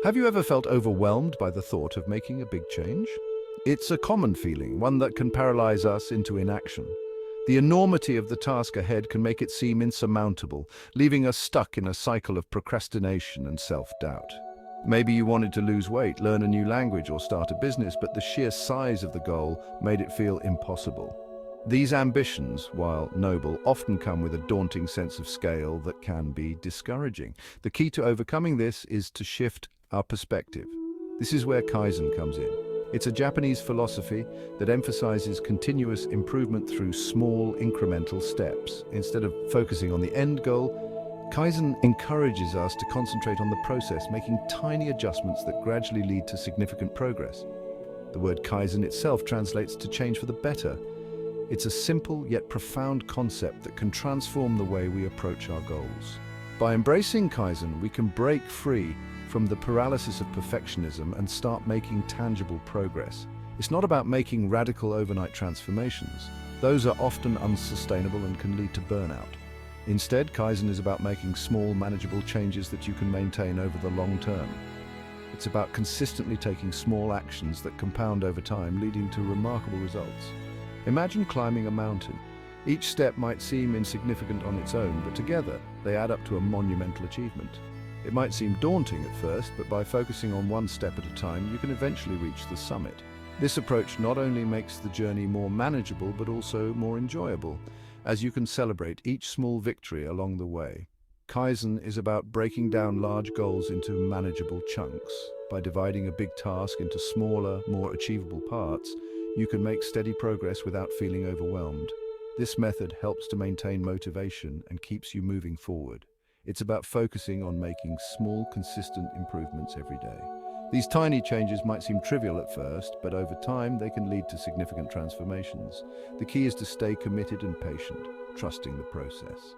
Have you ever felt overwhelmed by the thought of making a big change? It's a common feeling, one that can paralyze us into inaction. The enormity of the task ahead can make it seem insurmountable, leaving us stuck in a cycle of procrastination and self-doubt. Maybe you wanted to lose weight, learn a new language, or start a business, but the sheer size of the goal made it feel impossible. These ambitions, while noble, often come with a daunting sense of scale that can be discouraging. The key to overcoming this is to shift our perspective. This is where Kaizen comes in. It's a Japanese philosophy that emphasizes continuous improvement through small incremental steps. Instead of focusing on the end goal, Kaizen encourages us to concentrate on the process, making tiny adjustments that gradually lead to significant progress. The word Kaizen itself translates to change for the better. It's a simple yet profound concept that can transform the way we approach our goals. By embracing Kaizen, we can break free from the paralysis of perfectionism and start making tangible progress. It's not about making radical overnight transformations. Those are often unsustainable and can lead to burnout. Instead, Kaizen is about making small, manageable changes that you can maintain over the long term. It's about consistently taking small actions that compound over time, leading to remarkable results. Imagine climbing a mountain. Each step might seem insignificant on its own, but together they add up to a monumental achievement. It might seem daunting at first, but by focusing on one step at a time, you can eventually reach the summit. This approach not only makes the journey more manageable, but also more enjoyable, as you can celebrate each small victory along the way. Kaizen is about breaking down large goals into manageable chunks. By dividing a big task into smaller, more achievable parts, you can make steady progress without feeling overwhelmed. This method helps to maintain motivation and keeps you moving forward. It's about focusing on making small, consistent improvements every day. These tiny changes might seem trivial at first, but over time they can lead to significant transformations. The key is to stay committed and patient, trusting the process.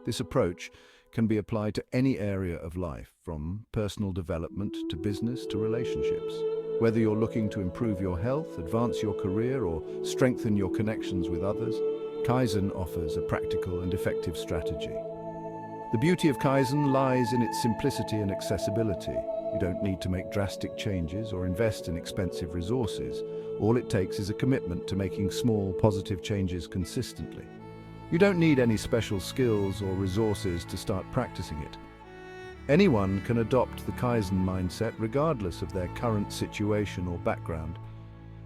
This approach can be applied to any area of life, from personal development to business to relationships. Whether you're looking to improve your health, advance your career, or strengthen your connections with others, Kaizen offers a practical and effective strategy. The beauty of Kaizen lies in its simplicity and accessibility. You don't need to make drastic changes or invest in expensive resources. All it takes is a commitment to making small, positive changes consistently. You don't need any special skills or resources to start practicing it. Anyone can adopt the Kaizen mindset regardless of their current situation or background.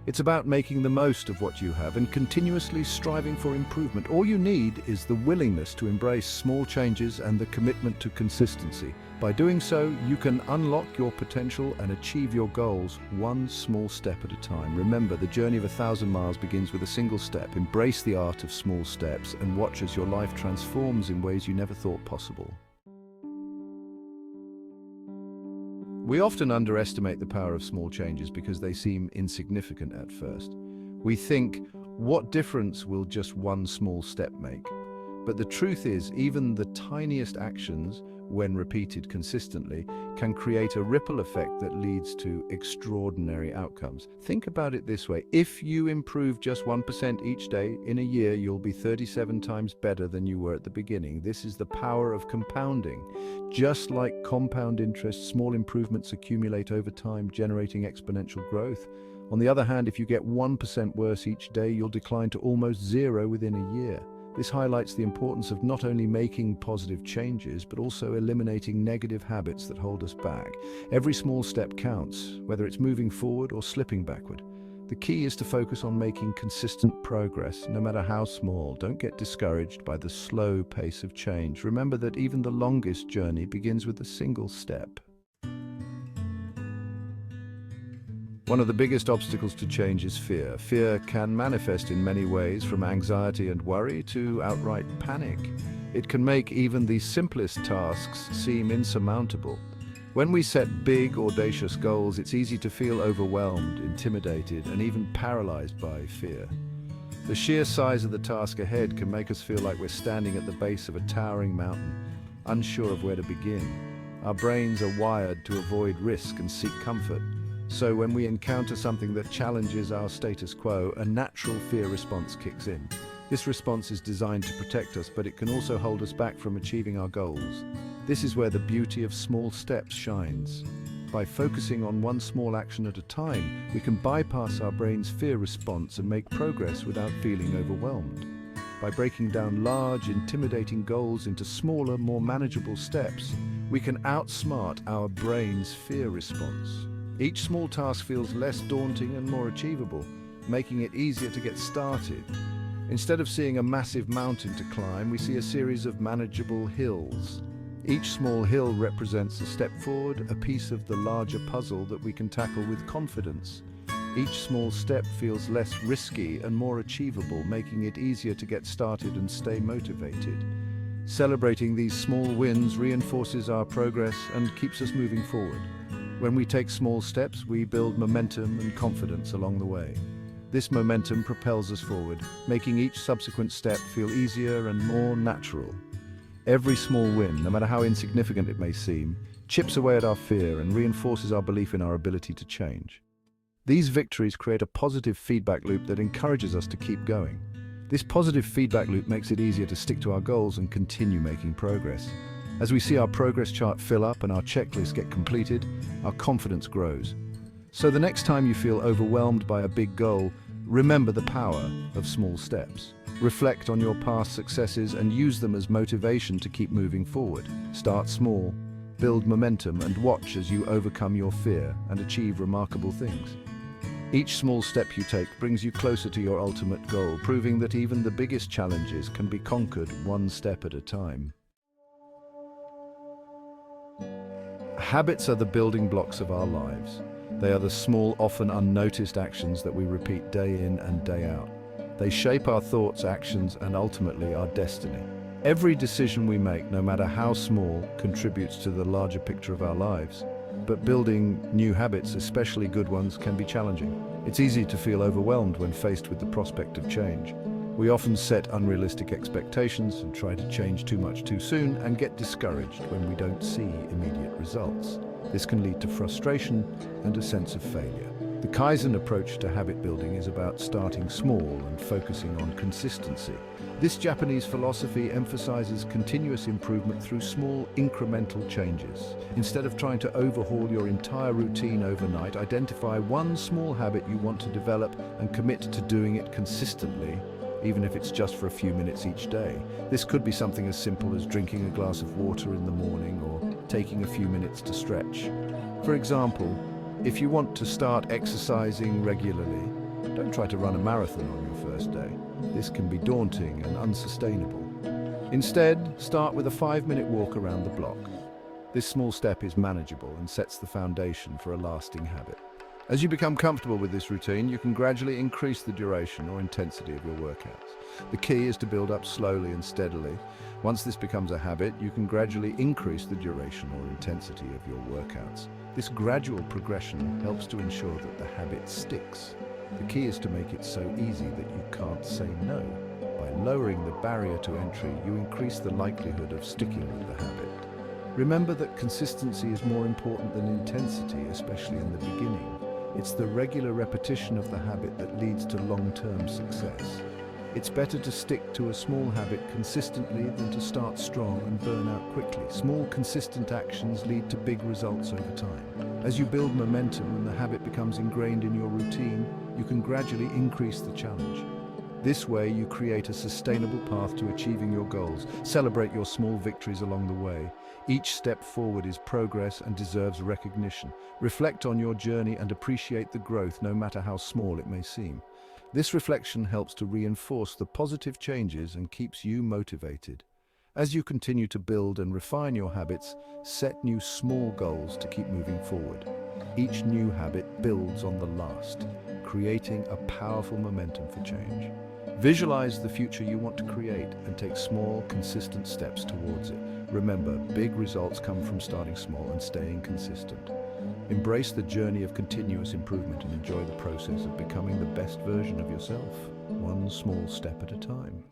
It's about making the most of what you have and continuously striving for improvement. All you need is the willingness to embrace small changes and the commitment to consistency. By doing so, you can unlock your potential and achieve your goals one small step at a time. Remember, the journey of 1,000 miles begins with a single step. Embrace the art of small steps and watch as your life transforms in ways you never thought possible. We often underestimate the power of small changes because they seem insignificant at first. We think, what difference will just one small step make? But the truth is, even the tiniest actions, when repeated consistently, can create a ripple effect that leads to extraordinary outcomes. Think about it this way: if you improve just 1% each day, in a year you'll be 37 times better than you were at the beginning. This is the power of compounding. Just like compound interest, small improvements accumulate over time, generating exponential growth. On the other hand, if you get 1% worse each day, you'll decline to almost zero within a year. This highlights the importance of not only making positive changes, but also eliminating negative habits that hold us back. Every small step counts, whether it's moving forward or slipping backward. The key is to focus on making consistent progress, no matter how small. Don't get discouraged by the slow pace of change. Remember that even the longest journey begins with a single step. One of the biggest obstacles to change is fear. Fear can manifest in many ways, from anxiety and worry to outright panic. It can make even the simplest tasks seem insurmountable. When we set big, audacious goals, it's easy to feel overwhelmed, intimidated, and even paralyzed by fear. The sheer size of the task ahead can make us feel like we're standing at the base of a towering mountain, unsure of where to begin. Our brains are wired to avoid risk and seek comfort. So when we encounter something that challenges our status quo, a natural fear response kicks in. This response is designed to protect us, but it can also hold us back from achieving our goals. This is where the beauty of small steps shines. By focusing on one small action at a time, we can bypass our brain's fear response and make progress without feeling overwhelmed. By breaking down large, intimidating goals into smaller, more manageable steps, we can outsmart our brain's fear response. Each small task feels less daunting and more achievable, making it easier to get started. Instead of seeing a massive mountain to climb, we see a series of manageable hills. Each small hill represents a step forward, a piece of the larger puzzle that we can tackle with confidence. Each small step feels less risky and more achievable, making it easier to get started and stay motivated. Celebrating these small wins reinforces our progress and keeps us moving forward. When we take small steps, we build momentum and confidence along the way. This momentum propels us forward, making each subsequent step feel easier and more natural. Every small win, no matter how insignificant it may seem, chips away at our fear and reinforces our belief in our ability to change. These victories create a positive feedback loop that encourages us to keep going. This positive feedback loop makes it easier to stick to our goals and continue making progress. As we see our progress chart fill up and our checklist get completed, our confidence grows. So the next time you feel overwhelmed by a big goal, remember the power of small steps. Reflect on your past successes and use them as motivation to keep moving forward. Start small, build momentum, and watch as you overcome your fear and achieve remarkable things. Each small step you take brings you closer to your ultimate goal, proving that even the biggest challenges can be conquered one step at a time. Habits are the building blocks of our lives. They are the small, often unnoticed actions that we repeat day in and day out. They shape our thoughts, actions, and ultimately our destiny. Every decision we make, no matter how small, contributes to the larger picture of our lives. But building new habits, especially good ones, can be challenging. It's easy to feel overwhelmed when faced with the prospect of change. We often set unrealistic expectations and try to change too much too soon and get discouraged when we don't see immediate results. This can lead to frustration and a sense of failure. The Kaizen approach to habit building is about starting small and focusing on consistency. This Japanese philosophy emphasizes continuous improvement through small, incremental changes. Instead of trying to overhaul your entire routine overnight, identify one small habit you want to develop and commit to doing it consistently, even if it's just for a few minutes each day. This could be something as simple as drinking a glass of water in the morning or taking a few minutes to stretch. For example, if you want to start exercising regularly, don't try to run a marathon on your first day. This can be daunting and unsustainable. Instead, start with a 5-minute walk around the block. This small step is manageable and sets the foundation for a lasting habit. As you become comfortable with this routine, you can gradually increase the duration or intensity of your workouts. The key is to build up slowly and steadily. Once this becomes a habit, you can gradually increase the duration or intensity of your workouts. This gradual progression helps to ensure that the habit sticks. The key is to make it so easy that you can't say no. By lowering the barrier to entry, you increase the likelihood of sticking with the habit. Remember that consistency is more important than intensity, especially in the beginning. It's the regular repetition of the habit that leads to long-term success. It's better to stick to a small habit consistently than to start strong and burn out quickly. Small, consistent actions lead to big results over time. As you build momentum and the habit becomes ingrained in your routine, you can gradually increase the challenge. This way, you create a sustainable path to achieving your goals. Celebrate your small victories along the way. Each step forward is progress and deserves recognition. Reflect on your journey and appreciate the growth, no matter how small it may seem. This reflection helps to reinforce the positive changes and keeps you motivated. As you continue to build and refine your habits, set new small goals to keep moving forward. Each new habit builds on the last, creating a powerful momentum for change. Visualize the future you want to create and take small, consistent steps towards it. Remember, big results come from starting small and staying consistent. Embrace the journey of continuous improvement and enjoy the process of becoming the best version of yourself, one small step at a time.